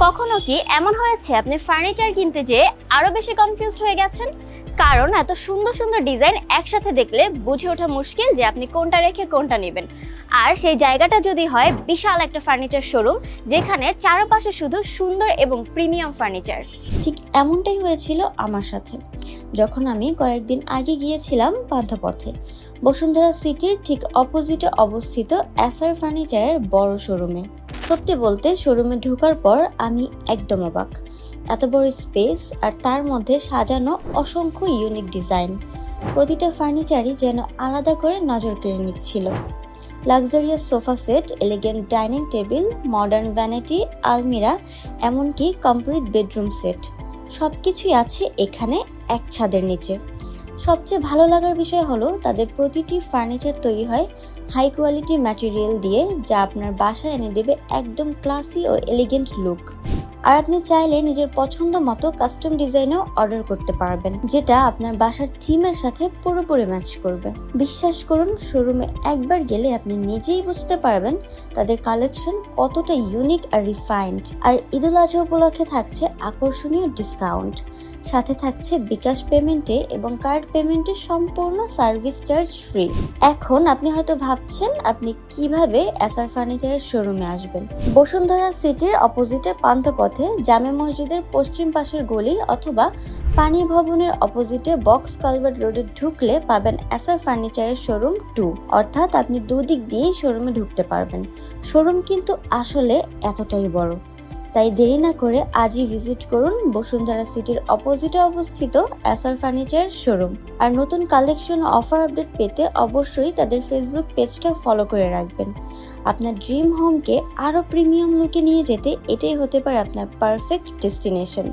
কখনো কি এমন হয়েছে আপনি ফার্নিচার কিনতে যেয়ে আরো বেশি কনফিউজড হয়ে গেছেন? কারণ এত সুন্দর সুন্দর ডিজাইন একসাথে দেখলে বুঝে ওঠা মুশকিল যে আপনি কোনটা রেখে কোনটা নেবেন। আর সেই জায়গাটা যদি হয় বিশাল একটা ফার্নিচার শোরুম, যেখানে চারপাশে শুধু সুন্দর এবং প্রিমিয়াম ফার্নিচার। ঠিক এমনটাই হয়েছিল আমার সাথে, যখন আমি কয়েকদিন আগে গিয়েছিলাম পান্থপথে বসুন্ধরা সিটির ঠিক অপোজিটে অবস্থিত এসআর ফার্নিচারের বড় শোরুমে। সত্যি বলতে শোরুমে ঢোকার পর আমি একদম অবাক। এত বড় স্পেস আর তার মধ্যে সাজানো অসংখ্য ইউনিক ডিজাইন। প্রতিটা ফার্নিচারই যেন আলাদা করে নজর কেড়ে নিচ্ছিল। Luxurious sofa set, elegant dining table, modern vanity, আলমিরা, এমনকি কমপ্লিট বেডরুম সেট, সব কিছুই আছে এখানে এক ছাদের নিচে। সবচেয়ে ভালো লাগার বিষয় হলো তাদের প্রতিটি ফার্নিচার তৈরি হয় হাই কোয়ালিটি ম্যাটেরিয়াল দিয়ে, যা আপনার বাসায় এনে দেবে একদম ক্লাসি ও এলিগেন্ট লুক। আর আপনি চাইলে নিজের পছন্দ মতো কাস্টম ডিজাইনও অর্ডার করতে পারবেন, যেটা আপনার বাসার থিমের সাথে পুরোপুরি ম্যাচ করবে। বিশ্বাস করুন, শোরুমে একবার গেলে আপনি নিজেই বুঝতে পারবেন তাদের কালেকশন কতটা ইউনিক আর রিফাইন্ড। আর ঈদুল আজহা উপলক্ষে থাকছে আকর্ষণীয় ডিসকাউন্ট, সাথে থাকছে বিকাশ পেমেন্টে এবং কার্ড পেমেন্টে সম্পূর্ণ সার্ভিস চার্জ ফ্রি। এখন আপনি হয়তো ভাবছেন আপনি কিভাবে এসআর ফার্নিচারের শোরুমে আসবেন। বসুন্ধরা সিটির অপোজিটে পান্থপথে জামে মসজিদের পশ্চিম পাশের গলি অথবা পানি ভবনের অপোজিটে বক্স কালভার্ট রোডে ঢুকলে পাবেন এসআর ফার্নিচারের শোরুম 2, অর্থাৎ আপনি দুদিক দিয়েই শোরুমে ঢুকতে পারবেন। শোরুম কিন্তু আসলে এতটাই বড়, তাই দেরি না করে আজই ভিজিট করুন বসুন্ধরা সিটির অপোজিটে অবস্থিত এসআর ফার্নিচারের শোরুম। আর নতুন কালেকশন অফার আপডেট পেতে অবশ্যই তাদের ফেসবুক পেজটা ফলো করে রাখবেন। আপনার ড্রিম হোমকে আরও প্রিমিয়াম লুকে নিয়ে যেতে এটাই হতে পারে আপনার পারফেক্ট ডেস্টিনেশন।